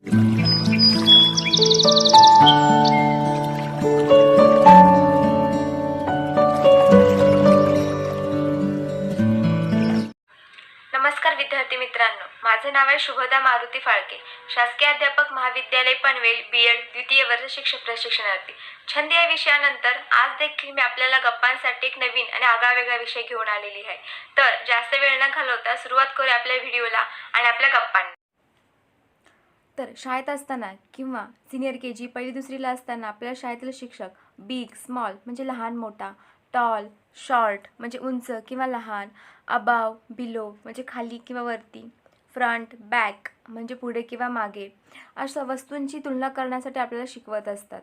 नमस्कार विद्यार्थी मित्रांनो, माझे नाव आहे शुभदा मारुती फाळके, शासकीय अध्यापक महाविद्यालय पनवेल, BEd द्वितीय वर्ष शिक्षक प्रशिक्षणार्थी. छंद या विषयानंतर आज देखील मी आपल्याला गप्पांसाठी एक नवीन आणि आगळावेगळा विषय घेऊन आलेली आहे. तर जास्त वेळ न घालवता सुरुवात करूया आपल्या व्हिडिओला आणि आपल्या गप्पांना. तर शाळेत असताना किंवा सिनियर KG पहिली दुसरीला असताना आपल्या शाळेतील शिक्षक बिग स्मॉल म्हणजे लहान मोठा, टॉल शॉर्ट म्हणजे उंच किंवा लहान, अबाव बिलो म्हणजे खाली किंवा वरती, फ्रंट बॅक म्हणजे पुढे किंवा मागे अशा वस्तूंची तुलना करण्यासाठी आपल्याला शिकवत असतात.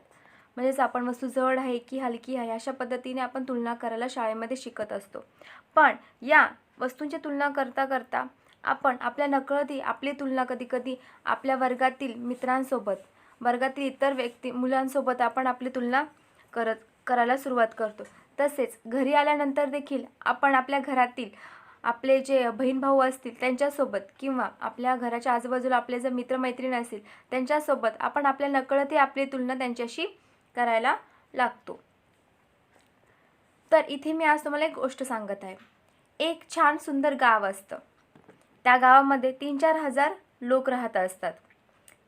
म्हणजेच आपण वस्तू जड आहे की हलकी आहे अशा पद्धतीने आपण तुलना करायला शाळेमध्ये शिकत असतो. पण या वस्तूंची तुलना करता करता आपण आपल्या नकळतही आपली तुलना कधीकधी आपल्या वर्गातील मित्रांसोबत, वर्गातील इतर मुलांसोबत आपण आपली तुलना करायला सुरुवात करतो. तसेच घरी आल्यानंतर देखील आपण आपल्या घरातील आपले जे बहीण भाऊ असतील त्यांच्यासोबत किंवा आपल्या घराच्या आजूबाजूला आपले जर मित्रमैत्रीण असतील त्यांच्यासोबत आपण आपल्या नकळतही आपली तुलना त्यांच्याशी करायला लागतो. तर इथे मी आज तुम्हाला एक गोष्ट सांगत आहे. एक छान सुंदर गाव असतं. त्या गावामध्ये 3-4 हजार लोक राहत असतात.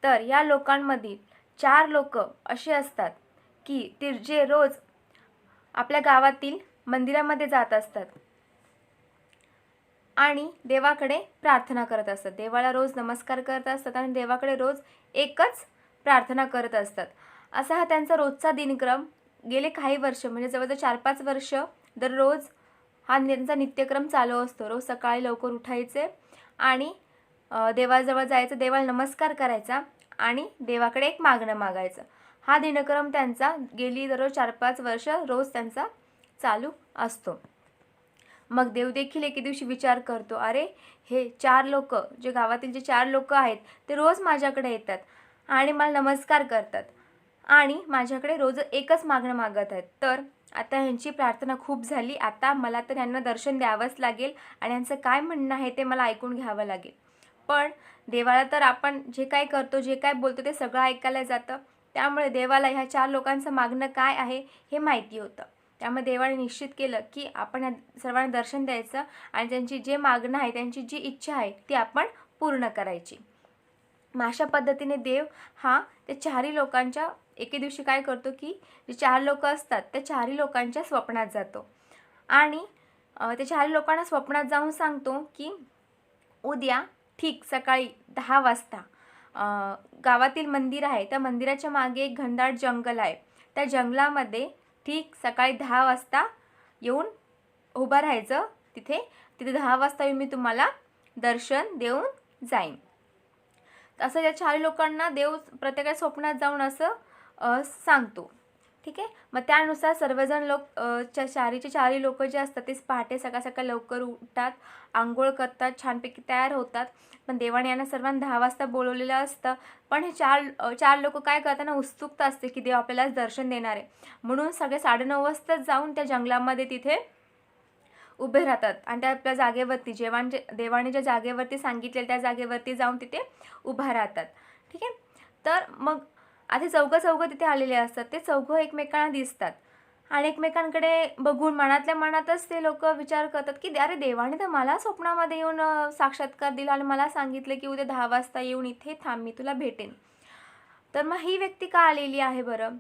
तर या लोकांमधील 4 लोक असे असतात की ते जे रोज आपल्या गावातील मंदिरामध्ये जात असतात आणि देवाकडे प्रार्थना करत असतात. देवाला रोज नमस्कार करत असतात आणि देवाकडे रोज एकच प्रार्थना करत असतात. असा हा त्यांचा रोजचा दिनक्रम गेले काही वर्ष म्हणजे जवळजवळ 4-5 वर्ष दररोज हा त्यांचा नित्यक्रम चालू असतो. रोज सकाळी लवकर उठायचे आणि देवाजवळ जायचं, देवाला नमस्कार करायचा आणि देवाकडे एक मागणं मागायचं. हा दिनक्रम त्यांचा गेली दररोज 4-5 वर्ष रोज त्यांचा चालू असतो. मग देव देखील एके दिवशी विचार करतो, अरे हे 4 लोक, जे गावातील जे 4 लोक आहेत ते रोज माझ्याकडे येतात आणि मला नमस्कार करतात आणि माझ्याकडे रोज एकच मागणं मागत आहेत. तर आता ह्यांची प्रार्थना खूप झाली, आता मला तर यांना दर्शन द्यावंच लागेल आणि यांचं काय म्हणणं आहे ते मला ऐकून घ्यावं लागेल. पण देवाला तर आपण जे काय करतो, जे काय बोलतो ते सगळं ऐकायला जातं. त्यामुळे देवाला ह्या 4 लोकांचं मागणं काय आहे हे माहिती होतं. त्यामुळे देवाने निश्चित केलं की आपण या सर्वांना दर्शन द्यायचं आणि त्यांची जे मागणं आहे, त्यांची जी इच्छा आहे ती आपण पूर्ण करायची. मग अशा पद्धतीने देव हा त्या 4ही लोकांच्या एके दिवशी काय करतो की जे 4 लोक असतात त्या 4ही लोकांच्या स्वप्नात जातो आणि त्या 4ही लोकांना स्वप्नात जाऊन सांगतो की उद्या ठीक सकाळी 10 वाजता गावातील मंदिर आहे, त्या मंदिराच्या मागे एक घनदाट जंगल आहे. त्या जंगलामध्ये ठीक सकाळी 10 वाजता येऊन उभं राहायचं. तिथे 10 वाजता येऊन मी तुम्हाला दर्शन देऊन जाईन. असं या 4 लोकांना देव प्रत्येकाच्या स्वप्नात जाऊन असं सांगतो. ठीक आहे. मग त्यानुसार सर्वजण लोक 4ही लोक जे असतात ते पहाटे सकाळ सकाळ लवकर उठतात, आंघोळ करतात, छानपैकी तयार होतात. पण देवाने यांना सर्वांना 10 वाजता बोलवलेलं असतं. पण हे 4 लोक काय करताना उत्सुकता असते की देव आपल्याला दर्शन देणार आहे, म्हणून सगळे 9:30 वाजता जाऊन त्या जंगलामध्ये तिथे उभे राहतात आणि त्या आपल्या जागेवरती देवाने ज्या जागेवरती सांगितलेलं त्या जागेवरती जाऊन तिथे उभा राहतात. ठीक आहे. तर मग आधी चौघं तिथे आलेले असतात. ते चौघं एकमेकांना दिसतात आणि एकमेकांकडे बघून मनातल्या मनातच ते लोक विचार करतात की अरे देवाने तर मला स्वप्नामध्ये येऊन साक्षात्कार दिला आणि मला सांगितलं की उद्या 10 वाजता येऊन इथे थांब, मी तुला भेटेन. तर मग ही व्यक्ती का आलेली आहे बरं,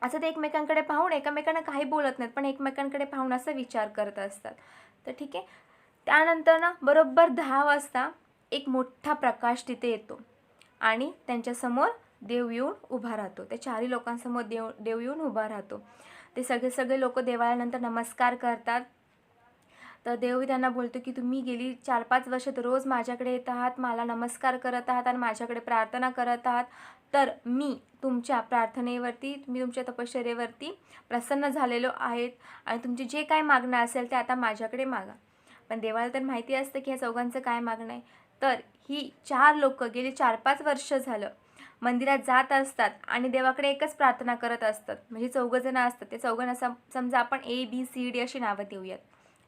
असं ते एकमेकांकडे पाहून एकमेकांना काही बोलत नाहीत, पण एकमेकांकडे पाहून असं विचार करत असतात. तर ठीक आहे. त्यानंतर ना बरोबर 10 वाजता एक मोठा प्रकाश तिथे येतो आणि त्यांच्यासमोर देव येऊन उभा राहतो. त्या 4ही लोकांसमोर देव येऊन उभा राहतो. ते सगळे लोक देवाला नंतर नमस्कार करतात. तर देव त्यांना बोलतो की तुम्ही गेली 4-5 वर्ष रोज माझ्याकडे येत आहात, मला नमस्कार करत आहात आणि माझ्याकडे प्रार्थना करत आहात. तर मी तुमच्या प्रार्थनेवरती, मी तुमच्या तपश्चर्येवरती प्रसन्न झालेलो आहेत आणि तुमची जे काय मागणं असेल ते आता माझ्याकडे मागा. पण देवाला तर माहिती असतं की ह्या चौघांचं काय मागणं आहे. तर ही 4 लोक गेली 4-5 वर्ष झालं मंदिरात जात असतात आणि देवाकडे एकच प्रार्थना करत असतात. म्हणजे 4 जण असतात. ते 4 समजा आपण ABCD अशी नावं देऊयात.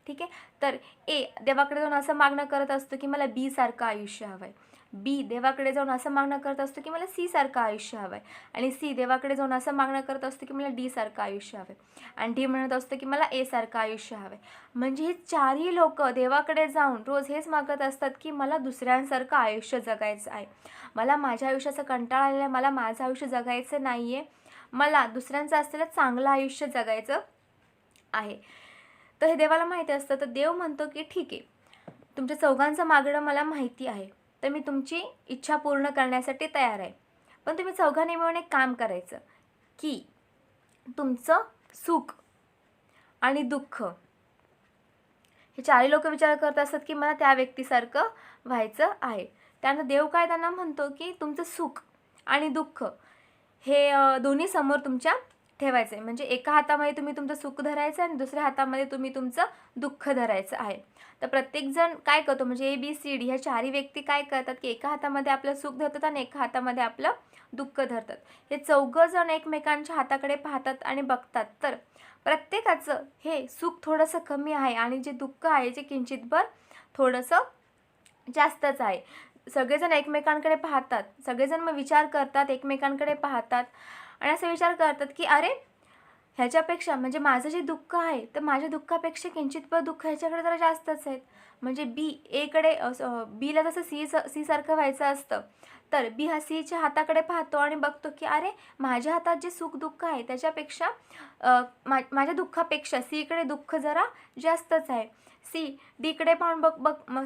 ठीक आहे. तर ए देवाकडे जाऊन असं मागणं करत असतो की मला B सारखं आयुष्य हवं आहे. बी देवाकडे जाऊन असं मागणं करत असतो की मला सी सारखं आयुष्य हवं आहे, आणि सी देवाकडे जाऊन असं मागणं करत असतो की मला डी सारखं आयुष्य हवं आहे, आणि डी म्हणत असतो की मला ए सारखं आयुष्य हवं आहे. म्हणजे हे चारही लोक देवाकडे जाऊन रोज हेच मागत असतात की मला दुसऱ्यांसारखं आयुष्य जगायचं आहे, मला माझ्या आयुष्याचा कंटाळा आलेला आहे, मला माझं आयुष्य जगायचं नाही आहे, मला दुसऱ्यांचं असलेलं चांगलं आयुष्य जगायचं आहे. तर हे देवाला माहिती असतं. तर देव म्हणतो की ठीक आहे, तुमच्या चौघांचं मागणं मला माहिती आहे, तर मी तुमची इच्छा पूर्ण करण्यासाठी तयार आहे. पण तुम्ही चौघांनी मिळून एक काम करायचं की तुमचं सुख आणि दुःख हे चारही लोक विचार करत असतात की मला त्या व्यक्तीसारखं व्हायचं आहे. त्यानं देव काय त्यांना म्हणतो की तुमचं सुख आणि दुःख हे दोन्ही समोर तुमच्या ठेवायचं आहे. म्हणजे एका हातामध्ये तुम्ही तुमचं सुख धरायचं आणि दुसऱ्या हातामध्ये तुम्ही तुमचं दुःख धरायचं आहे. तर प्रत्येकजण काय करतो, म्हणजे ABCD ह्या चारही व्यक्ती काय करतात की एका हातामध्ये आपलं सुख धरतात आणि एका हातामध्ये आपलं दुःख धरतात. हे चौघं जण एकमेकांच्या हाताकडे पाहतात आणि बघतात, तर प्रत्येकाचं हे सुख थोडंसं कमी आहे आणि जे दुःख आहे जे किंचितभर थोडंसं जास्तच आहे. सगळेजण एकमेकांकडे पाहतात, सगळेजण मग विचार करतात, एकमेकांकडे पाहतात आणि असा विचार करतात की अरे ह्याच्यापेक्षा म्हणजे माझं जे दुःख आहे तर माझ्या दुःखापेक्षा किंचितभर दुःख ह्याच्याकडे जरा जास्तच आहेत. म्हणजे बीला जसं सी सारखं व्हायचं असतं, तर बी हा सीच्या हाताकडे पाहतो आणि बघतो की अरे माझ्या हातात जे सुख दुःख आहे त्याच्यापेक्षा माझ्या दुःखापेक्षा सीकडे दुःख जरा जास्तच आहे. सी डीकडे पाहून मग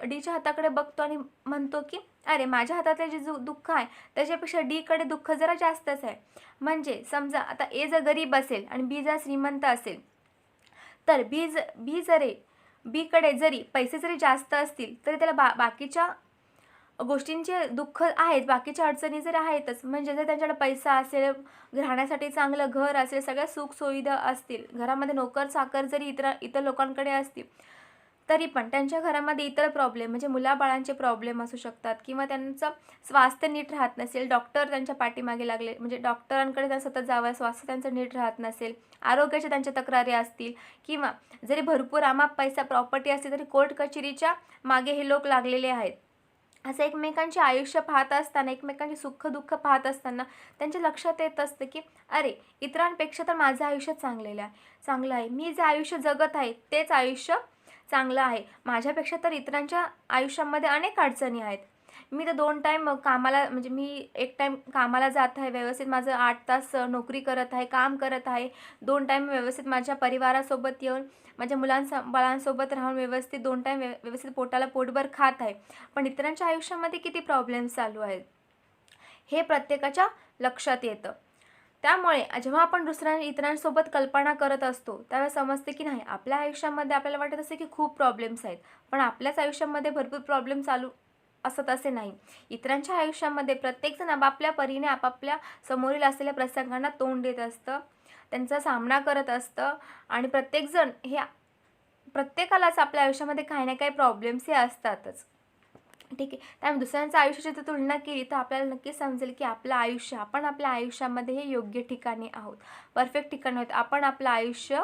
डीच्या हाताकडे बघतो आणि म्हणतो की अरे माझ्या हातातले जे दुःख आहे त्याच्यापेक्षा डीकडे दुःख जरा जास्तच आहे. म्हणजे समजा आता ए जर गरीब असेल आणि बी जर श्रीमंत असेल, तर बीकडे जरी पैसे जरी जास्त असतील तरी त्याला बाकीच्या गोष्टींचे दुःख आहेत, बाकीच्या अडचणी जरी आहेतच. म्हणजे जर त्यांच्याकडे पैसा असेल, राहण्यासाठी चांगलं घर असेल, सगळ्या सुखसुविधा असतील, घरामध्ये नोकर चाकर जरी इतर लोकांकडे असतील, तरी पण त्यांच्या घरामध्ये इतर प्रॉब्लेम म्हणजे मुलाबाळांचे प्रॉब्लेम असू शकतात किंवा त्यांचं स्वास्थ्य नीट राहत नसेल, डॉक्टर त्यांच्या पाठीमागे लागले म्हणजे डॉक्टरांकडे त्यांना सतत जावं, स्वास्थ्य त्यांचं नीट राहत नसेल, आरोग्याच्या त्यांच्या तक्रारी असतील, किंवा जरी भरपूर अमाप पैसा प्रॉपर्टी असली तरी कोर्ट कचेरीच्या मागे हे लोक लागलेले आहेत. असं एकमेकांचे आयुष्य पाहत असताना, एकमेकांचे सुख दुःख पाहत असताना त्यांच्या लक्षात येत असतं की अरे इतरांपेक्षा तर माझं आयुष्य चांगलं आहे, मी जे आयुष्य जगत आहे तेच आयुष्य चांगलं आहे, माझ्यापेक्षा तर इतरांच्या आयुष्यामध्ये अनेक अडचणी आहेत. मी तर 2 टाईम कामाला म्हणजे मी 1 टाईम कामाला जात आहे, व्यवस्थित माझं 8 तास नोकरी करत आहे, काम करत आहे, 2 टाईम व्यवस्थित माझ्या परिवारासोबत येऊन माझ्या बाळांसोबत राहून व्यवस्थित 2 टाईम व्यवस्थित पोटाला पोटभर खात आहे. पण इतरांच्या आयुष्यामध्ये किती प्रॉब्लेम्स चालू आहेत हे प्रत्येकाच्या लक्षात येतं. त्यामुळे जेव्हा आपण इतरांसोबत कल्पना करत असतो त्यावेळेस समजते की नाही, आपल्या आयुष्यामध्ये आपल्याला वाटत असते की खूप प्रॉब्लेम्स आहेत, पण आपल्याच आयुष्यामध्ये भरपूर प्रॉब्लेम चालू असत असे नाही. इतरांच्या आयुष्यामध्ये प्रत्येकजण आपापल्या परीने आपापल्या समोरील असलेल्या प्रसंगांना तोंड देत असतं, त्यांचा सामना करत असतं, आणि प्रत्येकालाच आपल्या आयुष्यामध्ये काही ना काही प्रॉब्लेम्स हे असतातच. ठीक आहे. त्यामुळे दुसऱ्यांच्या आयुष्याची जर तुलना केली तर आपल्याला नक्की समजेल की आपण आपल्या आयुष्यामध्ये हे योग्य ठिकाणी आहोत, परफेक्ट ठिकाणी आहोत. आपण आपलं आयुष्य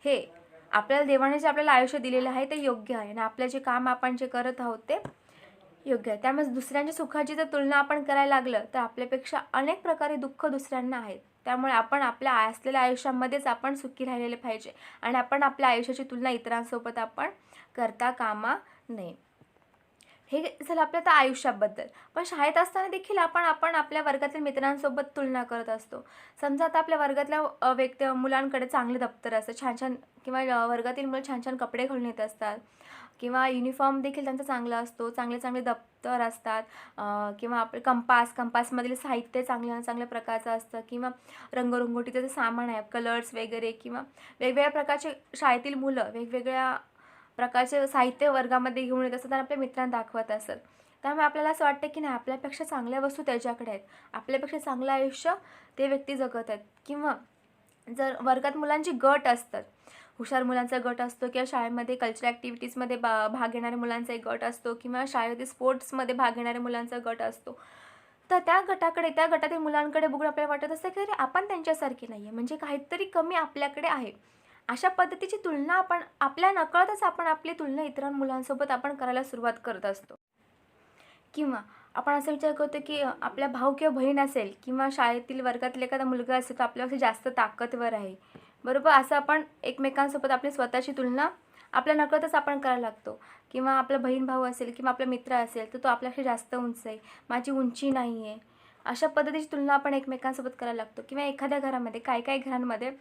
हे आपल्याला देवाने जे आपल्याला आयुष्य दिलेलं आहे ते योग्य आहे, आणि आपलं जे काम आपण जे करत आहोत ते योग्य आहे. त्यामुळे दुसऱ्यांच्या सुखाची जर तुलना आपण करायला लागलं तर आपल्यापेक्षा अनेक प्रकारे दुःख दुसऱ्यांना आहेत. त्यामुळे आपण आपल्या असलेल्या आयुष्यामध्येच आपण सुखी राहिलेले पाहिजे, आणि आपण आपल्या आयुष्याची तुलना इतरांसोबत आपण करता कामा नये. हे झालं आपल्या आता आयुष्याबद्दल. पण शाळेत असताना देखील आपण आपल्या वर्गातील मित्रांसोबत तुलना करत असतो. समजा आता आपल्या वर्गातल्या मुलांकडे चांगले दप्तर असतं, छान छान, किंवा वर्गातील मुलं छान छान कपडे घालून येत असतात, किंवा युनिफॉर्म देखील त्यांचा चांगला असतो, चांगले चांगले दप्तर असतात, किंवा आपले कंपासमधील साहित्य चांगल्या प्रकारचं असतं, किंवा रंगरंगोटीचं जे सामान आहे, कलर्स वगैरे, किंवा वेगवेगळ्या प्रकारचे शाळेतील मुलं वेगवेगळ्या प्रकारचे साहित्य वर्गामध्ये घेऊन येत असतात आणि आपल्या मित्रांना दाखवत असतात. त्यामुळे आपल्याला असं वाटतं की नाही, आपल्यापेक्षा चांगल्या वस्तू त्याच्याकडे आहेत, आपल्यापेक्षा चांगलं आयुष्य ते व्यक्ती जगत आहेत. किंवा जर वर्गात मुलांची गट असतात, हुशार मुलांचा गट असतो, किंवा शाळेमध्ये कल्चरल ॲक्टिव्हिटीजमध्ये भाग घेणाऱ्या मुलांचा एक गट असतो, किंवा शाळेमध्ये स्पोर्ट्समध्ये भाग घेणाऱ्या मुलांचा गट असतो, तर त्या गटातील मुलांकडे बघून आपल्याला वाटत असतं की अरे आपण त्यांच्यासारखे नाही आहे, म्हणजे काहीतरी कमी आपल्याकडे आहे. अशा पद्धतीची तुलना आपण आपल्या नकळतच आपली तुलना इतर मुलांसोबत आपण करायला सुरुवात करत असतो. किंवा आपण असा विचार करतो की आपला भाऊ किंवा बहीण असेल किंवा शाळेतील वर्गातील एखादा मुलगा असेल तो आपल्यापेक्षा जास्त ताकदवर आहे, बरोबर. असं आपण एकमेकांसोबत आपली स्वतःची तुलना आपल्या नकळतच आपण करायला लागतो. किंवा आपला बहीण भाऊ असेल किंवा आपला मित्र असेल तर तो आपल्यापेक्षा जास्त उंच आहे, माझी उंची नाही आहे, अशा पद्धतीची तुलना आपण एकमेकांसोबत करायला लागतो. किंवा एखाद्या घरामध्ये काही घरांमध्ये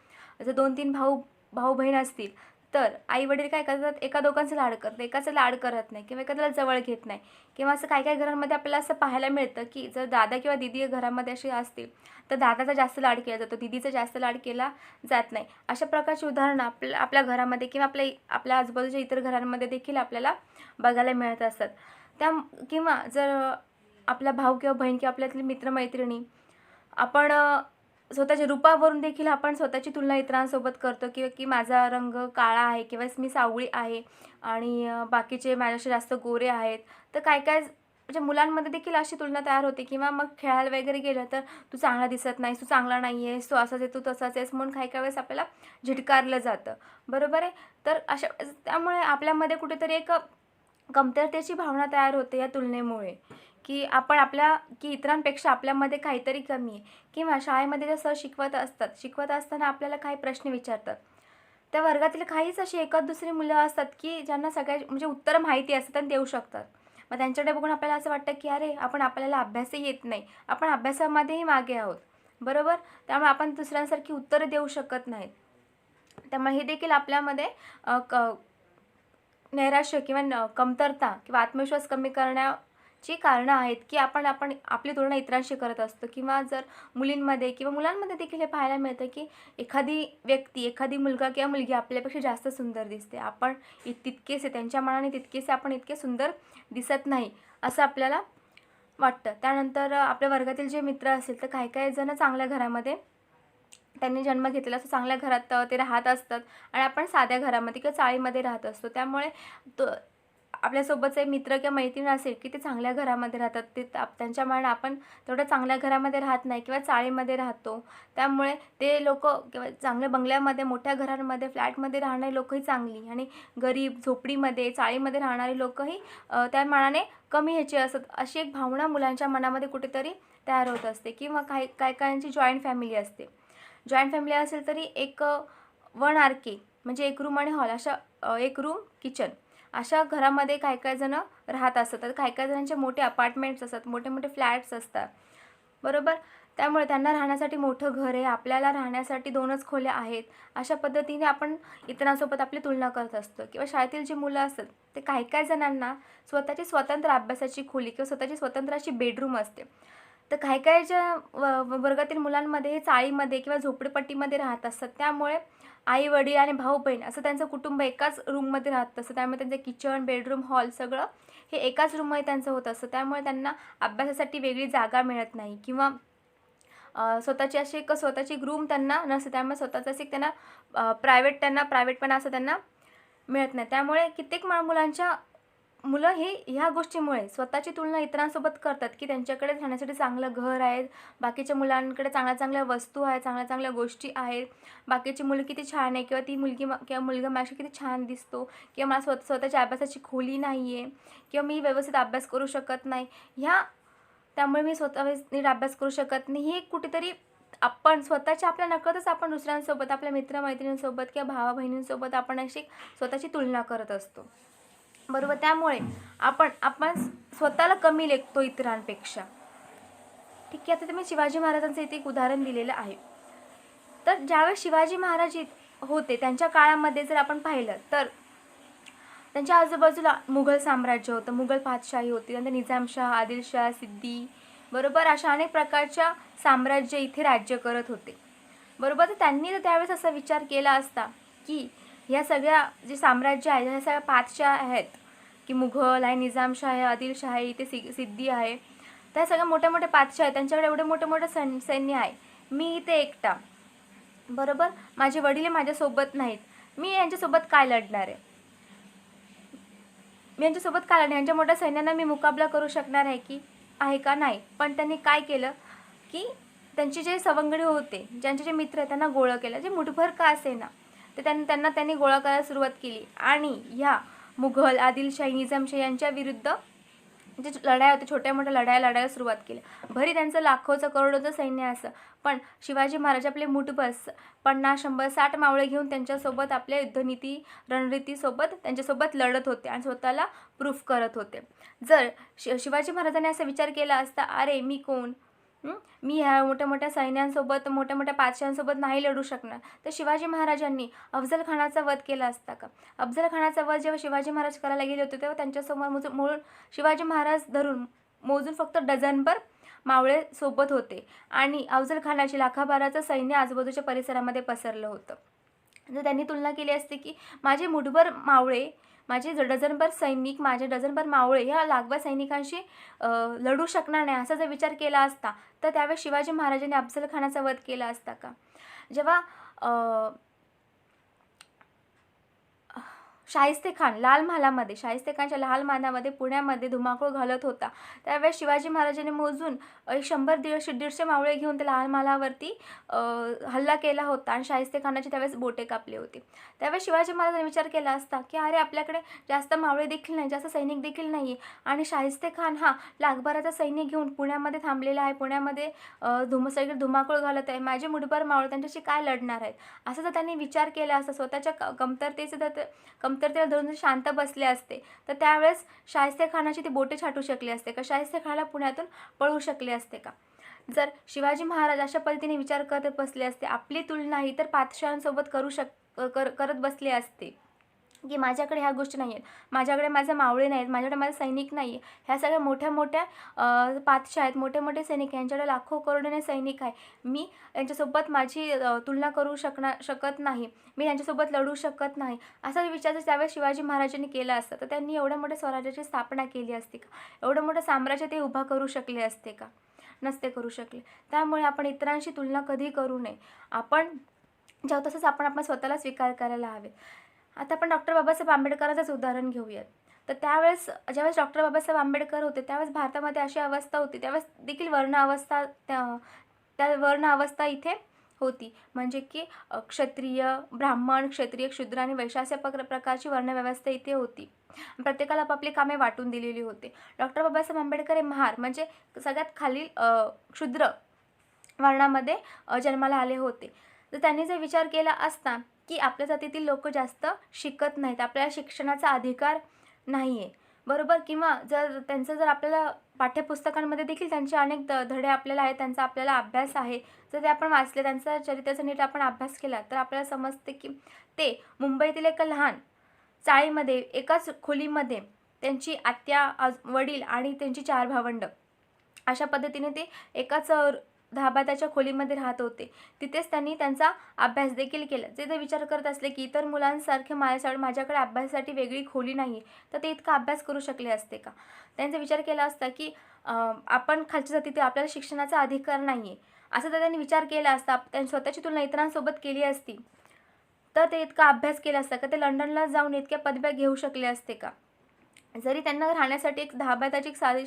जर 2-3 भाऊ बहीण असतील तर आई वडील काय करतात, एका दोघांचं लाड करतात, एकाचं लाड करत नाही किंवा एखाद्याला जवळ घेत नाही. किंवा असं काही घरांमध्ये आपल्याला असं पाहायला मिळतं की जर दादा किंवा दीदी घरामध्ये असे असतील तर दादाचा जास्त लाड केला जातो, दीदीचा जास्त लाड केला जात नाही. अशा प्रकारची उदाहरणं आपल्या घरामध्ये किंवा आपल्या आजूबाजूच्या इतर घरांमध्ये देखील आपल्याला बघायला मिळत असतात. किंवा जर आपला भाऊ किंवा बहीण किंवा आपल्यातली मित्रमैत्रिणी आपण स्वतःच्या रूपावरून देखील आपण स्वतःची तुलना इतरांसोबत करतो किंवा की माझा रंग काळा आहे किंवा मी सावळी आहे आणि बाकीचे माझ्याशी जास्त गोरे आहेत. तर काय म्हणजे मुलांमध्ये देखील अशी तुलना तयार होते. किंवा मग खेळायला वगैरे गेलं तर तू चांगला दिसत नाहीस, तू चांगला नाही आहेस, तू असाच आहे, तू तसाच आहेस म्हणून काही वेळेस आपल्याला झिटकारलं जातं, बरोबर आहे. तर त्यामुळे आपल्यामध्ये कुठेतरी एक कमतरतेची भावना तयार होते या तुलनेमुळे, की की इतरांपेक्षा आपल्यामध्ये काहीतरी कमी आहे. किंवा शाळेमध्ये जे सर शिकवत असताना आपल्याला काही प्रश्न विचारतात. त्या वर्गातील काहीच अशी एकाच दुसरी मुलं असतात की ज्यांना म्हणजे उत्तरं माहिती असतात आणि देऊ शकतात. मग त्यांच्याकडे बघून आपल्याला असं वाटतं की अरे आपल्याला अभ्यासही येत नाही, आपण अभ्यासामध्येही मागे आहोत, बरोबर. त्यामुळे आपण दुसऱ्यांसारखी उत्तरं देऊ शकत नाहीत. त्यामुळे हे देखील आपल्यामध्ये नैराश्य किंवा कमतरता किंवा आत्मविश्वास कमी करण्याची कारणं आहेत की आपण आपली तुलना इतरांशी करत असतो. किंवा जर मुलींमध्ये किंवा मुलांमध्ये देखील हे पाहायला मिळतं की एखादी मुलगा किंवा मुलगी आपल्यापेक्षा जास्त सुंदर दिसते, आपण तितकेसे त्यांच्या मनाने तितकेसे आपण इतके सुंदर दिसत नाही असं आपल्याला वाटतं. त्यानंतर आपल्या वर्गातील जे मित्र असेल तर काही जण चांगल्या घरामध्ये त्यांनी जन्म घेतलेला असतो, चांगल्या घरात ते राहत असतात आणि आपण साध्या घरामध्ये किंवा चाळीमध्ये राहत असतो. त्यामुळे आपल्यासोबतचे मित्र किंवा मैत्रीण असेल की ते चांगल्या घरामध्ये राहतात, त्यांच्या मनाने आपण तेवढ्या चांगल्या घरामध्ये राहत नाही किंवा चाळीमध्ये राहतो. त्यामुळे ते लोक किंवा चांगल्या बंगल्यामध्ये, मोठ्या घरांमध्ये, फ्लॅटमध्ये राहणारी लोकही चांगली आणि गरीब झोपडीमध्ये, चाळीमध्ये राहणारी लोकही त्या मनाने कमी ह्याची असतात, अशी एक भावना मुलांच्या मनामध्ये कुठेतरी तयार होत असते. किंवा काहींची जॉईंट फॅमिली असते. जॉईंट फॅमिली असेल तरी एक 1 RK म्हणजे 1 रूम आणि हॉल अशा 1 रूम किचन अशा घरामध्ये काही जण राहत असतात. तर काही जणांचे मोठे अपार्टमेंट्स असतात, मोठे मोठे फ्लॅट्स असतात, बरोबर. त्यामुळे त्यांना राहण्यासाठी मोठं घर आहे, आपल्याला राहण्यासाठी 2च खोल्या आहेत. अशा पद्धतीने आपण इतरांसोबत आपली तुलना करत असतो. किंवा शाळेतील जी मुलं असतात ते काही जणांना स्वतःची स्वतंत्र अभ्यासाची खोली किंवा स्वतःची स्वतंत्र अशी बेडरूम असते. तर ज्या वर्गातील मुलांमध्ये हे चाळीमध्ये किंवा झोपडपट्टीमध्ये राहत असतात. त्यामुळे आई वडील आणि भाऊ बहीण असं त्यांचं कुटुंब एकाच रूममध्ये राहत असतं. त्यामुळे त्यांचं किचन, बेडरूम, हॉल सगळं हे एकाच रूममध्ये त्यांचं होत असतं. त्यामुळे त्यांना अभ्यासासाठी वेगळी जागा मिळत नाही किंवा स्वतःची अशी एक स्वतःची रूम त्यांना नसते. त्यामुळे स्वतःचं असे त्यांना प्रायव्हेटपणा असं त्यांना मिळत नाही. त्यामुळे कित्येक मुलं ह्या गोष्टीमुळे स्वतःची तुलना इतरांसोबत करतात की त्यांच्याकडे राहण्यासाठी चांगलं घर आहे, बाकीच्या मुलांकडे चांगल्या वस्तू आहेत, चांगल्या गोष्टी आहेत, बाकीची मुलं किती छान आहे किंवा ती मुलगी किंवा मुलगा माझ्याशी किती छान दिसतो किंवा मला स्वतःच्या अभ्यासाची खोली नाही आहे किंवा मी व्यवस्थित अभ्यास करू शकत नाही, त्यामुळे मी स्वतः नीट अभ्यास करू शकत नाही. हे कुठेतरी आपण आपल्या नकळतच आपण दुसऱ्यांसोबत, आपल्या मित्रमैत्रिणींसोबत किंवा भावा बहिणींसोबत आपण अशी स्वतःची तुलना करत असतो, बरोबर. त्यामुळे आपण स्वतःला कमी लेखतो इतरांपेक्षा. ठीक आहे. आता मी शिवाजी महाराजांचं इथे एक उदाहरण दिलेलं आहे. तर ज्यावेळेस शिवाजी महाराज होते त्यांच्या काळामध्ये जर आपण पाहिलं तर त्यांच्या आजूबाजूला मुघल साम्राज्य होतं, मुघल बादशाही होती, त्यानंतर निजामशाह, आदिलशाह, सिद्दी, बरोबर, अशा अनेक प्रकारच्या साम्राज्य इथे राज्य करत होते, बरोबर. तर त्यांनी तर त्यावेळेस असा विचार केला असता की ह्या सगळ्या जे साम्राज्य आहेत ह्या सगळ्या पाचशा आहेत की मुघल आहे, निजामशाह आहे, आदिलशाह आहे, इथे सिद्दी आहे, त्या सगळ्या मोठ्या मोठ्या पाचशा आहेत, त्यांच्याकडे एवढे मोठे सैन्य आहे, मी इथे एकटा, बरोबर, माझे वडील माझ्यासोबत नाहीत, मी यांच्यासोबत काय लढणार आहे, यांच्या मोठ्या सैन्यांना मी मुकाबला करू शकणार आहे का नाही. पण त्यांनी काय केलं की त्यांचे जे सवंगडी होते, ज्यांचे जे मित्र आहेत त्यांना गोळा केलं, जे मुठभर का असेना ते त्यांनी गोळा करायला सुरुवात केली आणि ह्या मुघल, आदिलशाही, निजामशाही यांच्या विरुद्ध जे लढाया होत्या, छोट्या मोठ्या लढायला सुरुवात केली. भरी त्यांचं लाखोचं करोडोचं सैन्य असं, पण शिवाजी महाराज आपले मुठभर 50, 100, 60 मावळे घेऊन त्यांच्यासोबत आपल्या युद्धनीती रणनीतीसोबत त्यांच्यासोबत लढत होते आणि स्वतःला प्रूफ करत होते. जर शिवाजी महाराजांनी असा विचार केला असता, अरे मी कोण, मी ह्या मोठ्या मोठ्या सैन्यांसोबत, मोठ्या मोठ्या पाचशांसोबत नाही लढू शकणार, तर शिवाजी महाराजांनी अफजल खानाचा वध केला असता का? अफजल खानाचा वध जेव्हा शिवाजी महाराज करायला गेले होते तेव्हा त्यांच्यासमोर मोजून शिवाजी महाराज धरून मोजून फक्त डझनभर मावळे सोबत होते आणि अफजल खानाची लाखाभराचं सैन्य आजूबाजूच्या परिसरामध्ये पसरलं होतं. जर त्यांनी तुलना केली असती की माझे मुठभर मावळे, माझे डझनभर सैनिक, माझे डझनभर मावळे ह्या लाखभर सैनिकांशी लढू शकणार नाही असा जर विचार केला असता, तर त्यावेळेस शिवाजी महाराजांनी अफजल खानाचा वध केला असता का? जेव्हा शाहिस्ते खान लाल महालामध्ये, शाहिस्ते खानच्या लाल महालामध्ये पुण्यामध्ये धुमाकूळ घालत होता, त्यावेळेस शिवाजी महाराजांनी मोजून 100, 150 मावळे घेऊन त्या लाल महालावरती हल्ला केला होता आणि शाहिस्ते खानाची त्यावेळेस बोटे कापले होते. त्यावेळेस शिवाजी महाराजांनी विचार केला असता की अरे आपल्याकडे जास्त मावळे देखील नाही, जास्त सैनिक देखील नाही आहे आणि शाहिस्ते खान हा लाखभराचा सैन्य घेऊन पुण्यामध्ये थांबलेला आहे, पुण्यामध्ये सगळीकडे धुमाकूळ घालत आहे, माझे मुठभर मावळे त्यांच्याशी काय लढणार आहेत, असं जर त्यांनी विचार केला असता, स्वतःच्या कमतरतेला धरून शांत बसले असते, तर त्यावेळेस शाहिस्ते खानाची ती बोटे छाटू शकले असते का? शाहिस्ते खानाला पुण्यातून पळवू शकले असते का? जर शिवाजी महाराज अशा पद्धतीने विचार करत बसले असते, आपली तुलना इतर पातशाहांसोबत करत बसले असते की माझ्याकडे ह्या गोष्टी नाही आहेत, माझ्याकडे माझे मावळे नाहीत, माझ्याकडे माझे सैनिक नाही आहे, ह्या सगळ्या मोठ्या मोठ्या पातशाह आहेत, मोठे मोठे सैनिक, यांच्याकडे लाखो करोडोने सैनिक आहे, मी यांच्यासोबत माझी तुलना करू शकत नाही, मी यांच्यासोबत लढू शकत नाही, असा विचार जर त्यावेळेस शिवाजी महाराजांनी केला असता, तर त्यांनी एवढ्या मोठ्या स्वराज्याची स्थापना केली असती का? एवढं मोठं साम्राज्य ते उभा करू शकले असते का? नसते करू शकले. त्यामुळे आपण इतरांशी तुलना कधी करू नये. आपण जेव्हा तसंच आपण स्वतःला स्वीकार करायला हवे. आता आपण डॉक्टर बाबासाहेब आंबेडकरांचंच उदाहरण घेऊयात. तर ज्यावेळेस डॉक्टर बाबासाहेब आंबेडकर होते, त्यावेळेस भारतामध्ये अशी अवस्था होती, त्यावेळेस देखील वर्ण अवस्था इथे होती. म्हणजे की क्षत्रिय, ब्राह्मण, क्षत्रिय, शूद्र आणि वैश्य अशा प्रकारची वर्णव्यवस्था इथे होती. प्रत्येकाला आपापली कामे वाटून दिलेली होती. डॉक्टर बाबासाहेब आंबेडकर हे महार म्हणजे सगळ्यात खालील क्षुद्र वर्णामध्ये जन्माला आले होते. तर त्यांनी जर विचार केला असता की आपल्या जातीतील लोक जास्त शिकत नाहीत, आपल्याला शिक्षणाचा अधिकार नाही आहे, बरोबर, किंवा जर आपल्याला पाठ्यपुस्तकांमध्ये देखील त्यांचे अनेक धडे आपल्याला आहेत, त्यांचा आपल्याला अभ्यास आहे, जर ते आपण वाचले, त्यांचा चरित्राचा नीट आपण अभ्यास केला, तर आपल्याला समजते की ते मुंबईतील एका लहान चाळीमध्ये एकाच खोलीमध्ये त्यांची आत्या, वडील आणि त्यांची 4 भावंडं अशा पद्धतीने ते एकाच धाबाताच्या खोलीमध्ये राहत होते. तिथेच त्यांनी त्यांचा अभ्यास देखील केला. जे विचार करत असले की इतर मुलांसारखे माझ्याकडे अभ्यासासाठी वेगळी खोली नाही, तर ते इतका अभ्यास करू शकले असते का? त्यांचा विचार केला असता की आपण खालच्या जातीतील, आपल्याला शिक्षणाचा अधिकार नाही आहे, असं जर त्यांनी विचार केला असता, त्यांनी स्वतःची तुलना इतरांसोबत केली असती, तर ते इतका अभ्यास केला असता का? ते लंडनला जाऊन इतक्या पदव्या घेऊ शकले असते का? जरी त्यांना राहण्यासाठी एक धाबाताची साधी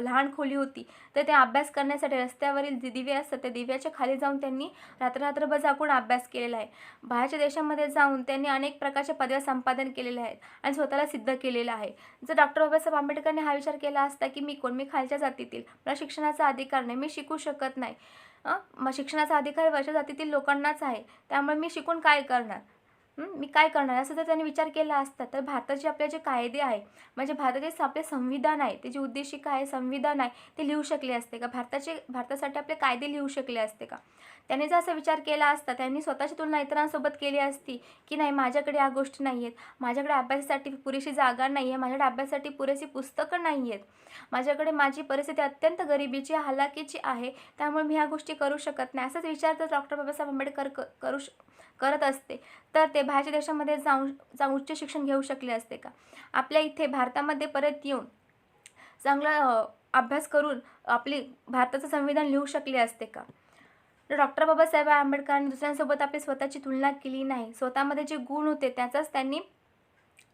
लहान खोली होती, तर ते अभ्यास करण्यासाठी रस्त्यावरील दिवे असतात, त्या दिव्याच्या खाली जाऊन त्यांनी रात्रभर जागून अभ्यास केलेला आहे. बाहेरच्या देशामध्ये जाऊन त्यांनी अनेक प्रकारच्या पदव्या संपादन केलेल्या आहेत आणि स्वतःला सिद्ध केलेलं आहे. जर डॉक्टर बाबासाहेब आंबेडकरने हा विचार केला असता की मी खालच्या जातीतील, मला शिक्षणाचा अधिकार नाही, मी शिकू शकत नाही, मग शिक्षणाचा अधिकार वरच्या जातीतील लोकांनाच आहे, त्यामुळे मी शिकून काय करणार, मी काय करणार, असं जर त्यांनी विचार केला असता, तर भारताचे आपले जे कायदे आहे, म्हणजे भारताचे आपले संविधान आहे, त्याची उद्देशिका आहे, संविधान आहे, ते लिहू शकले असते का? भारतासाठी आपले कायदे लिहू शकले असते का? त्यांनी जर असा विचार केला असता, त्यांनी स्वतःची तुलना इतरांसोबत केली असती की नाही, माझ्याकडे या गोष्टी नाही आहेत, माझ्याकडे अभ्यासासाठी पुरेशी जागा नाही आहे, माझ्याकडे अभ्यासासाठी पुरेशी पुस्तकं नाही आहेत, माझ्याकडे माझी परिस्थिती अत्यंत गरिबीची, हालाकीची आहे, त्यामुळे मी ह्या गोष्टी करू शकत नाही, असाच विचार जर डॉक्टर बाबासाहेब आंबेडकर करत असते, तर ते बाहेरच्या देशामध्ये जाऊन उच्च शिक्षण घेऊ शकले असते का? आपल्या इथे भारतामध्ये परत येऊन चांगला अभ्यास करून आपली भारताचं संविधान लिहू शकले असते का? तर डॉक्टर बाबासाहेब आंबेडकरांनी दुसऱ्यांसोबत आपली स्वतःची तुलना केली नाही. स्वतःमध्ये जे गुण होते त्याचाच त्यांनी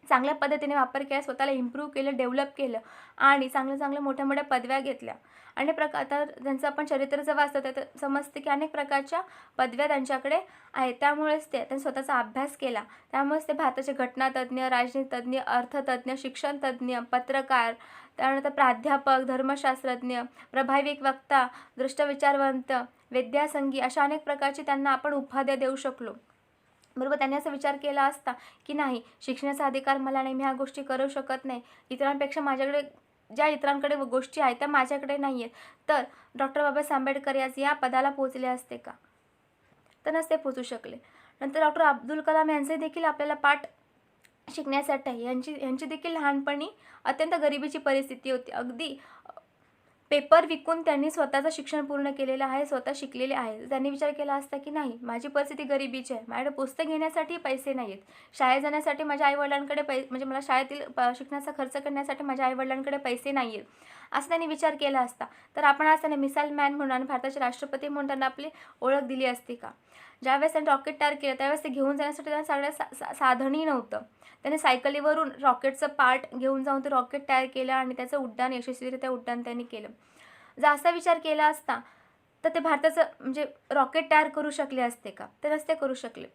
चांगल्या पद्धतीने वापर केला, स्वतःला इम्प्रूव्ह केलं, डेव्हलप केलं आणि चांगल्या मोठ्या मोठ्या पदव्या घेतल्या. अनेक प्रकार आता त्यांचं आपण चरित्र जर वाचतं तर समजते की अनेक प्रकारच्या पदव्या त्यांच्याकडे आहेत. त्यामुळेच त्यांनी स्वतःचा अभ्यास केला. त्यामुळेच ते भारताचे घटनातज्ञ, राजनीतिज्ञ, अर्थतज्ञ, शिक्षणतज्ञ, पत्रकार, त्यानंतर प्राध्यापक, धर्मशास्त्रज्ञ, प्रभावी वक्ता, दृष्टविचारवंत, विद्यासंगी अशा अनेक प्रकारची त्यांना आपण उपाध्या देऊ शकलो. बरोबर. त्यांनी असा विचार केला असता की नाही, शिक्षणाचा अधिकार मला नाही, मी ह्या गोष्टी करू शकत नाही, इतरांपेक्षा माझ्याकडे ज्या इतरांकडे गोष्टी आहेत त्या माझ्याकडे नाही आहेत, तर डॉक्टर बाबासाहेब आंबेडकर या पदाला पोचले असते का? तर नसते पोचू शकले. नंतर डॉक्टर अब्दुल कलाम यांचे देखील आपल्याला पाठ शिकण्यासाठी आहे. यांची देखील लहानपणी अत्यंत गरिबीची परिस्थिती होती. अगदी पेपर विकून त्यांनी स्वतःचं शिक्षण पूर्ण केलेलं आहे, स्वतः शिकलेले आहे. त्यांनी विचार केला असता की नाही, माझी परिस्थिती गरिबीची आहे, माझ्याकडे पुस्तक घेण्यासाठी पैसे नाही आहेत, शाळेत जाण्यासाठी माझ्या आईवडिलांकडे म्हणजे मला शाळेतील शिकण्याचा खर्च करण्यासाठी माझ्या आईवडिलांकडे पैसे नाही आहेत, असं त्यांनी विचार केला असता तर आपण आज त्यांना मिसाईल मॅन म्हणून आणि भारताचे राष्ट्रपती म्हणून त्यांना आपली ओळख दिली असती का? ज्यावेळेस त्यांनी रॉकेट तयार केलं त्यावेळेस ते घेऊन जाण्यासाठी त्यांना सगळ्या साधनही नव्हतं. त्याने सायकलीवरून रॉकेटचं पार्ट घेऊन जाऊन ते रॉकेट तयार केलं आणि त्याचं उड्डाण यशस्वीरित्या उड्डाण त्यांनी केलं. जर असा विचार केला असता तर ते भारताचं म्हणजे रॉकेट तयार करू शकले असते का? ते नसते करू शकले.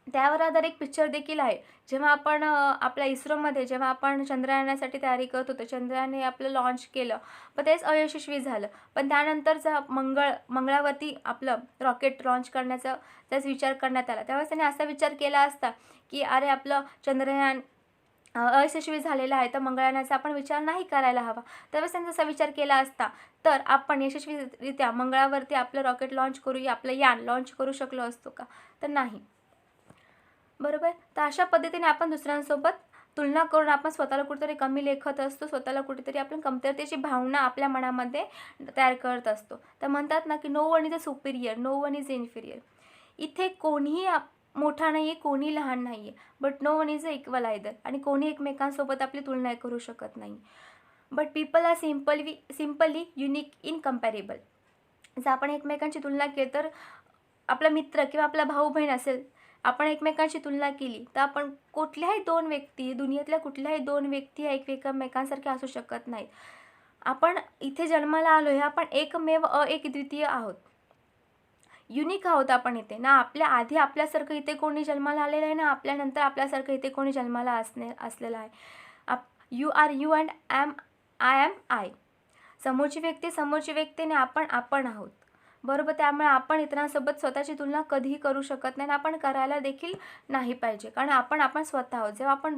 त्यावर आधार एक पिक्चर देखील आहे. जेव्हा आपण आपल्या इस्रोमध्ये जेव्हा आपण चंद्रयानासाठी तयारी करत होतो, चंद्रयाने आपलं लॉन्च केलं पण तेच अयशस्वी झालं. पण त्यानंतरचा मंगळावरती आपलं रॉकेट लॉन्च करण्याचा त्याच विचार करण्यात आला. त्यावेळेस त्याने असा विचार केला असता की अरे आपलं चंद्रयान अयशस्वी झालेला आहे तर मंगळयानाचा आपण विचार नाही करायला हवा. त्यावेळेस त्यांनी जसा विचार केला असता तर आपण यशस्वीरित्या मंगळावरती आपलं रॉकेट लॉन्च करूया, आपलं यान लॉन्च करू शकलो असतो का? तर नाही. बरोबर. तर अशा पद्धतीने आपण दुसऱ्यांसोबत तुलना करून आपण स्वतःला कुठेतरी कमी लेखत असतो, स्वतःला कुठेतरी आपण कमतरतेची भावना आपल्या मनामध्ये तयार करत असतो. तर म्हणतात ना की no one is a superior, no one is inferior. इथे कोणीही मोठा नाही आहे, कोणी लहान नाही आहे, but no one is a equal either. आणि कोणी एकमेकांसोबत आपली तुलना करू शकत नाही. But people are simply unique incomparable. जर आपण एकमेकांची तुलना केली तर आपला मित्र किंवा आपला भाऊ बहीण असेल, आपण एकमेकांची तुलना केली तर आपण कुठल्याही दोन व्यक्ती, दुनियेतल्या कुठल्याही दोन व्यक्ती एकमेकांसारख्या असू शकत नाहीत. आपण इथे जन्माला आलो आहे, आपण एकमेव अद्वितीय आहोत, युनिक आहोत आपण इथे. ना आपल्या आधी आपल्यासारखं इथे कोणी जन्माला आलेलं आहे, ना आपल्यानंतर आपल्यासारखं इथे कोणी जन्माला असलेलं आहे. You are you and I am I. समोरची व्यक्ती आणि आपण आहोत. बरोबर. त्यामुळे आपण इतरांसोबत स्वतःची तुलना कधीही करू शकत नाही आणि आपण करायला देखील नाही पाहिजे, कारण आपण स्वतः आहोत. जेव्हा आपण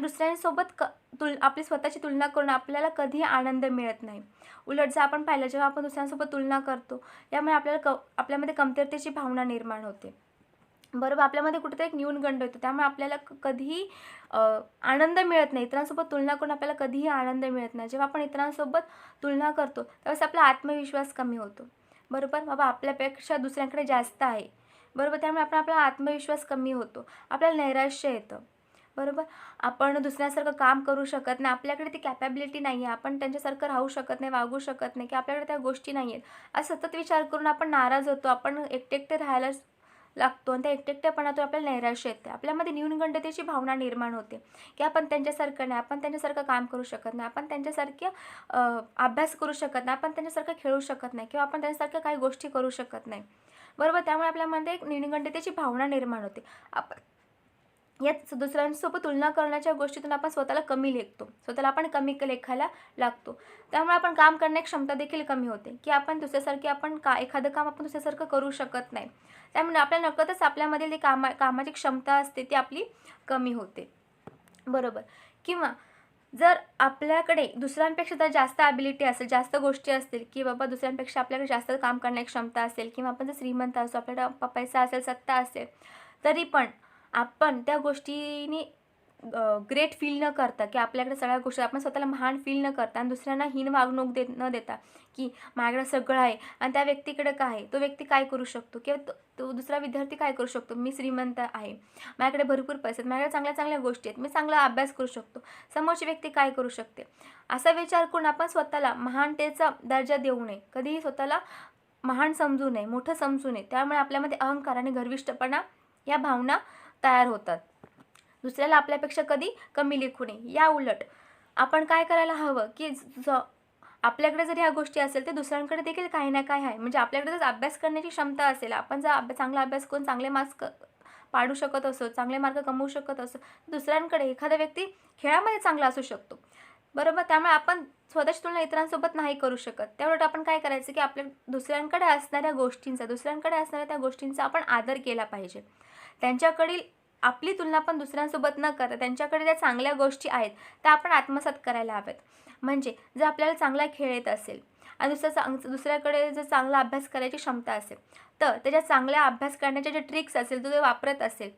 दुसऱ्यांसोबत आपली स्वतःची तुलना करून आपल्याला कधीही आनंद मिळत नाही. उलट जर आपण पाहिलं, जेव्हा आपण दुसऱ्यांसोबत तुलना करतो यामुळे आपल्यामध्ये कमतरतेची भावना निर्माण होते. बरोबर. आपल्यामध्ये कुठेतरी एक न्यूनगंड होतो. त्यामुळे आपल्याला कधीही आनंद मिळत नाही. इतरांसोबत तुलना करून आपल्याला कधीही आनंद मिळत नाही. जेव्हा आपण इतरांसोबत तुलना करतो त्यावेळेस आपला आत्मविश्वास कमी होतो. बरोबर. बाबा आपल्यापेक्षा दुसऱ्यांकडे जास्त आहे. बरोबर. त्यामुळे आपला आत्मविश्वास कमी होतो, आपल्याला नैराश्य येतं. बरोबर. आपण दुसऱ्यासारखं काम करू शकत नाही, आपल्याकडे ती कॅपॅबिलिटी नाही आहे, आपण त्यांच्यासारखं राहू शकत नाही, वागू शकत नाही, की आपल्याकडे त्या गोष्टी नाही आहेत, असं सतत विचार करून आपण नाराज होतो, आपण एकटे राहायला लागतो आणि त्या एकटेपणातून आपल्याला नैराश्य येते. आपल्यामध्ये न्यूनगंडतेची भावना निर्माण होते की आपण त्यांच्यासारखं नाही, आपण त्यांच्यासारखं काम करू शकत नाही, आपण त्यांच्यासारखे अभ्यास करू शकत नाही, आपण त्यांच्यासारखं खेळू शकत नाही किंवा आपण त्यांच्यासारख्या काही गोष्टी करू शकत नाही. बरोबर. त्यामुळे आपल्यामध्ये एक न्यूनगंडतेची भावना निर्माण होते. यात दुसऱ्यांसोबत तुलना करण्याच्या गोष्टीतून आपण स्वतःला कमी लेखतो, स्वतःला आपण कमी लेखायला लागतो. त्यामुळे आपण काम करण्याची क्षमता देखील कमी होते की आपण दुसऱ्यासारखी एखादं काम आपण दुसऱ्यासारखं करू शकत नाही. त्यामुळे आपल्याला नकळतच आपल्यामधील जी कामाची क्षमता असते ती आपली कमी होते. बरोबर. किंवा जर आपल्याकडे दुसऱ्यांपेक्षा जर जास्त ॲबिलिटी असेल, जास्त गोष्टी असतील की बाबा दुसऱ्यांपेक्षा आपल्याकडे जास्त काम करण्याची क्षमता असेल किंवा आपण जर श्रीमंत असतो, आपल्याकडे पैसा असेल, सत्ता असेल, तरी पण आपण त्या गोष्टीनी ग्रेट फील न करता की आपल्याकडे सगळ्या गोष्टी, आपण स्वतःला महान फील न करता आणि दुसऱ्यांना हीन वागणूक न देता की माझ्याकडे सगळं आहे आणि त्या व्यक्तीकडे काय आहे, तो व्यक्ती काय करू शकतो किंवा तो दुसरा विद्यार्थी काय करू शकतो, मी श्रीमंत आहे, माझ्याकडे भरपूर पैसे आहेत, माझ्याकडे चांगल्या गोष्टी आहेत, मी चांगला अभ्यास करू शकतो, समोरची व्यक्ती काय करू शकते, असा विचार करून आपण स्वतःला महानतेचा दर्जा देऊ नये, कधीही स्वतःला महान समजू नये, मोठं समजू नये. त्यामुळे आपल्यामध्ये अहंकार आणि गर्विष्ठपणा या भावना तयार होतात. दुसऱ्याला आपल्यापेक्षा कधी कमी लेखू नये. या उलट आपण काय करायला हवं की आपल्याकडे जर ह्या गोष्टी असेल तर दुसऱ्यांकडे देखील काही ना काही आहे. म्हणजे आपल्याकडे जर अभ्यास करण्याची क्षमता असेल, आपण जर चांगला अभ्यास करून चांगले मार्क्स पाडू शकत असो, चांगले मार्क कमवू शकत असो, दुसऱ्यांकडे एखादा व्यक्ती खेळामध्ये चांगला असू शकतो, बरोबर. त्यामुळे आपण स्वतःची तुलना इतरांसोबत नाही करू शकत. त्यामुळे आपण काय करायचं की आपल्या दुसऱ्यांकडे असणाऱ्या त्या गोष्टींचा आपण आदर केला पाहिजे. त्यांच्याकडील आपली तुलना पण दुसऱ्यांसोबत न करता त्यांच्याकडे ज्या चांगल्या गोष्टी आहेत त्या आपण आत्मसात करायला हव्यात. म्हणजे जर आपल्याला चांगला खेळ येत असेल आणि दुसऱ्याकडे जर चांगला अभ्यास करायची क्षमता असेल, तर त्याच्या चांगल्या अभ्यास करण्याच्या ज्या ट्रिक्स असेल, तो ते वापरत असेल,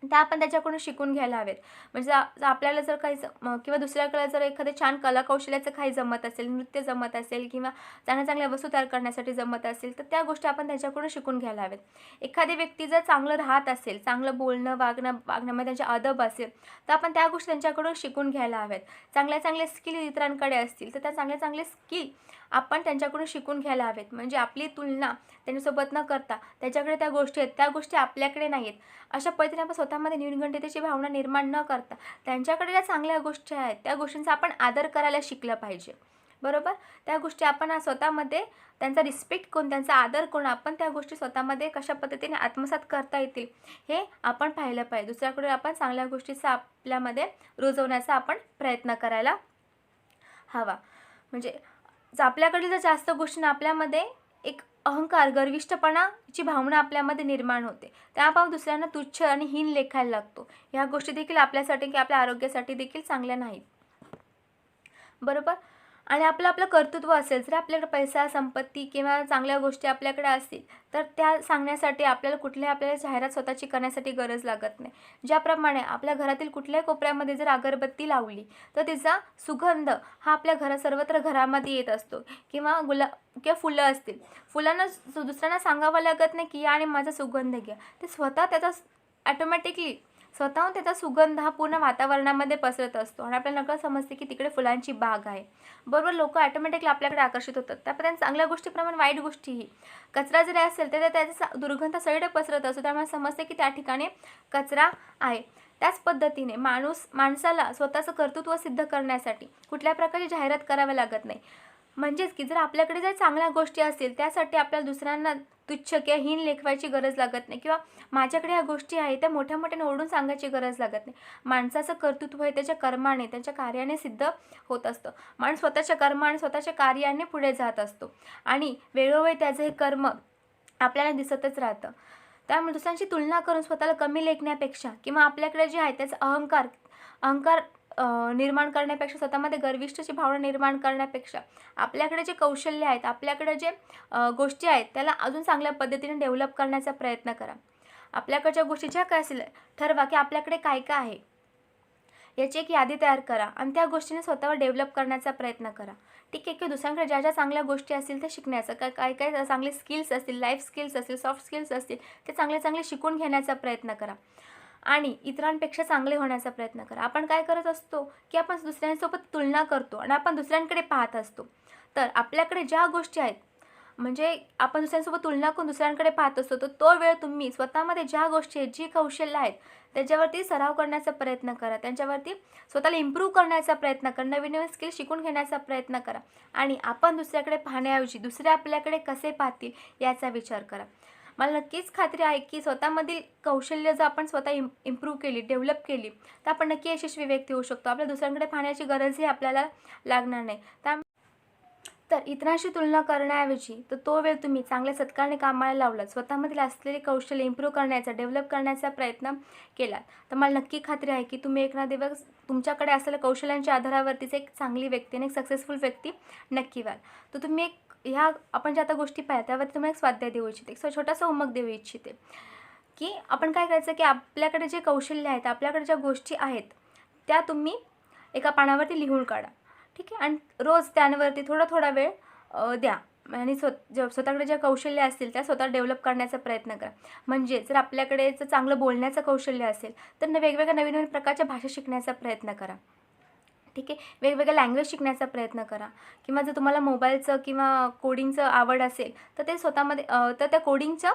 त्या आपण त्याच्याकडून शिकून घ्यायला हवेत. म्हणजे आपल्याला जर काही किंवा दुसऱ्याकडे जर एखादं छान कलाकौशल्याचं काही जमत असेल, नृत्य जमत असेल किंवा चांगल्या चांगल्या वस्तू तयार करण्यासाठी जमत असेल, तर त्या गोष्टी आपण त्याच्याकडून शिकून घ्यायला हवेत. एखादी व्यक्ती जर चांगलं राहत असेल, चांगलं बोलणं वागण्यामध्ये त्यांचे अदब असेल, तर आपण त्या गोष्टी त्यांच्याकडून शिकून घ्यायला हव्यात. चांगले स्किल इतरांकडे असतील तर त्या चांगले स्किल आपण त्यांच्याकडून शिकून घ्यायला हवेत. म्हणजे आपली तुलना त्यांच्यासोबत न करता त्याच्याकडे त्या गोष्टी आहेत, त्या गोष्टी आपल्याकडे नाही आहेत, अशा पद्धतीने आपण स्वतःमध्ये न्यूनगंडतेची भावना निर्माण न करता त्यांच्याकडे ज्या चांगल्या गोष्टी आहेत त्या गोष्टींचा आपण आदर करायला शिकलं पाहिजे, बरोबर. त्या गोष्टी आपण स्वतःमध्ये त्यांचा रिस्पेक्ट करून, त्यांचा आदर करून आपण त्या गोष्टी स्वतःमध्ये कशा पद्धतीने आत्मसात करता येतील हे आपण पाहिलं पाहिजे. दुसऱ्याकडे आपण चांगल्या गोष्टीचा आपल्यामध्ये रुजवण्याचा आपण प्रयत्न करायला हवा. म्हणजे आपल्याकडे जर जास्त गोष्टींना आपल्यामध्ये एक अहंकार, गर्विष्ठपणाची भावना आपल्यामध्ये निर्माण होते, त्यामुळे आपण दुसऱ्यांना तुच्छ आणि हीन लेखायला लागतो. ह्या गोष्टी देखील आपल्यासाठी किंवा आपल्या आरोग्यासाठी देखील चांगल्या नाहीत, बरोबर. आणि आपलं कर्तृत्व असेल, जर आपल्याकडे पैसा, संपत्ती किंवा चांगल्या गोष्टी आपल्याकडे असतील, तर त्या सांगण्यासाठी आपल्याला जाहिरात स्वतःची करण्यासाठी गरज लागत नाही. ज्याप्रमाणे आपल्या घरातील कुठल्याही कोपऱ्यामध्ये जर अगरबत्ती लावली तर तिचा सुगंध हा आपल्या सर्वत्र घरामध्ये येत असतो. किंवा किंवा फुलं असतील, फुलांना दुसऱ्यांना सांगावं लागत नाही की या आणि माझा सुगंध घ्या, ते स्वतः त्याचा ऑटोमॅटिकली स्वतःहून त्याचा सुगंध हा पूर्ण वातावरणामध्ये पसरत असतो आणि आपल्याला नकळत समजते की तिकडे फुलांची बाग आहे, बरोबर. लोक ऑटोमॅटिकली आपल्याकडे आकर्षित होतात. त्यापर्यंत चांगल्या गोष्टीप्रमाणे वाईट गोष्टीही, कचरा जरी असेल तर त्याचा दुर्गंध सगळीकडे पसरत असतो, त्यामुळे समजते की त्या ठिकाणी कचरा आहे. त्याच पद्धतीने माणसाला स्वतःचं कर्तृत्व सिद्ध करण्यासाठी कुठल्या प्रकारची जाहिरात करावी लागत नाही. म्हणजेच की जर आपल्याकडे जर चांगल्या गोष्टी असतील त्यासाठी आपल्याला दुसऱ्यांना तुच्छ किंवा हीन लेखवायची गरज लागत नाही, किंवा माझ्याकडे ह्या गोष्टी आहेत त्या मोठ्या मोठ्याने ओरडून सांगायची गरज लागत नाही. माणसाचं कर्तृत्व हे त्याच्या कर्माने, त्याच्या कार्याने सिद्ध होत असतं. माणूस स्वतःच्या कर्म आणि स्वतःच्या कार्याने पुढे जात असतो आणि वेळोवेळी त्याचं हे कर्म आपल्याला दिसतच राहतं. त्यामुळे दुसऱ्यांची तुलना करून स्वतःला कमी लेखण्यापेक्षा किंवा आपल्याकडे जे आहे त्याचा अहंकार निर्माण करण्यापेक्षा, स्वतःमध्ये गर्विष्ठची भावना निर्माण करण्यापेक्षा आपल्याकडे जे कौशल्य आहेत, आपल्याकडे जे गोष्टी आहेत त्याला अजून चांगल्या पद्धतीने डेव्हलप करण्याचा प्रयत्न करा. आपल्याकडच्या गोष्टी ज्या काय असेल ठरवा की आपल्याकडे काय काय आहे, याची एक यादी तयार करा आणि त्या गोष्टीने स्वतःवर डेव्हलप करण्याचा प्रयत्न करा. ठीक आहे की दुसऱ्यांकडे ज्या चांगल्या गोष्टी असतील त्या शिकण्याचा, काय चांगले स्किल्स असतील, लाईफ स्किल्स असतील, सॉफ्ट स्किल्स असतील, ते चांगले शिकून घेण्याचा प्रयत्न करा आणि इतरांपेक्षा चांगले होण्याचा प्रयत्न करा. आपण काय करत असतो की आपण दुसऱ्यांसोबत तुलना करतो आणि आपण दुसऱ्यांकडे पाहत असतो. तर आपल्याकडे ज्या गोष्टी आहेत, म्हणजे आपण दुसऱ्यांसोबत तुलना करून दुसऱ्यांकडे पाहत असतो, तर तो वेळ तुम्ही स्वतःमध्ये ज्या गोष्टी आहेत, जी कौशल्य आहेत त्याच्यावरती सराव करण्याचा प्रयत्न करा, त्यांच्यावरती स्वतःला इम्प्रूव्ह करण्याचा प्रयत्न करा, नवीन स्किल शिकून घेण्याचा प्रयत्न करा आणि आपण दुसऱ्याकडे पाहण्याऐवजी दुसरे आपल्याकडे कसे पाहतील याचा विचार करा. मला नक्कीच खात्री आहे की स्वतःमधील कौशल्य जर आपण स्वतः इम्प्रूव्ह केली, डेव्हलप केली, तर आपण नक्की यशस्वी व्यक्ती होऊ शकतो. आपल्या दुसऱ्यांकडे पाहण्याची गरजही आपल्याला लागणार नाही. तर इतरांशी तुलना करण्याऐवजी तो वेळ तुम्ही चांगल्या सत्कारने कामाला लावलात, स्वतःमधील असलेले कौशल्य इम्प्रूव्ह करण्याचा, डेव्हलप करण्याचा प्रयत्न केलात, तर मला नक्की खात्री आहे की तुम्ही एखादा दिवस तुमच्याकडे असलेल्या कौशल्यांच्या आधारावरतीच एक चांगली व्यक्ती आणि एक सक्सेसफुल व्यक्ती नक्की व्हाल. तर तुम्ही ह्या आपण ज्या आता गोष्टी पाहिल्या त्यावरती तुम्हाला एक स्वाध्याय देऊ इच्छिते, एक छोटासा होमवर्क देऊ इच्छिते की आपण काय करायचं की आपल्याकडे जे कौशल्य आहेत, आपल्याकडे ज्या गोष्टी आहेत त्या तुम्ही एका पानावरती लिहून काढा. ठीक आहे. आणि रोज त्यांवरती थोडा वेळ द्या आणि स्वतःकडे ज्या कौशल्य असतील त्या स्वतः डेव्हलप करण्याचा प्रयत्न करा. म्हणजे जर आपल्याकडे चांगलं बोलण्याचं कौशल्य असेल तर वेगवेगळ्या नवीन प्रकारच्या भाषा शिकण्याचा प्रयत्न करा. ठीक आहे. वेगवेगळ्या लँग्वेज शिकण्याचा प्रयत्न करा. किंवा जर तुम्हाला मोबाईलचं किंवा कोडिंगचं आवड असेल तर ते स्वतःमध्ये तर त्या कोडिंगचं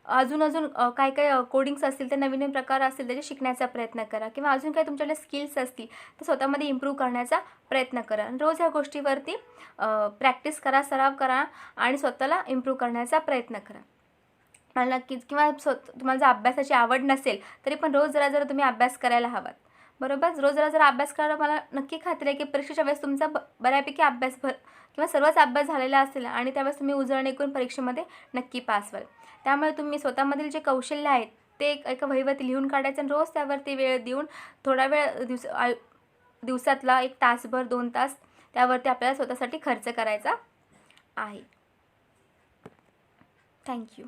अजून अजून काय काय कोडिंग्स असतील, ते नवीन नवीन प्रकार असतील त्याचे शिकण्याचा प्रयत्न करा, किंवा अजून काही तुमच्याकडे स्किल्स असतील ते स्वतःमध्ये इम्प्रूव्ह करण्याचा प्रयत्न करा. आणि रोज ह्या गोष्टीवरती प्रॅक्टिस करा, सराव करा आणि स्वतःला इम्प्रूव्ह करण्याचा प्रयत्न करा. मला नक्कीच, किंवा तुम्हाला जर अभ्यासाची आवड नसेल तरी पण रोज जरा जरा तुम्ही अभ्यास करायला हवात. बरोबर, रोज जरा जरा अभ्यास करायला मला नक्की खात्री आहे की परीक्षेच्या वेळेस तुमचा बऱ्यापैकी अभ्यास किंवा सर्वच अभ्यास झालेला असेल आणि त्यावेळेस तुम्ही उजळणी करून परीक्षेमध्ये नक्की पास व्हाल. त्यामुळे तुम्ही स्वतःमधील जे कौशल्य आहेत ते एका वहीवरती लिहून काढायचं आणि रोज त्यावरती वेळ देऊन थोडा वेळ दिवसातला 1 तासभर 2 तास त्यावरती आपल्याला स्वतःसाठी खर्च करायचा आहे. थँक्यू.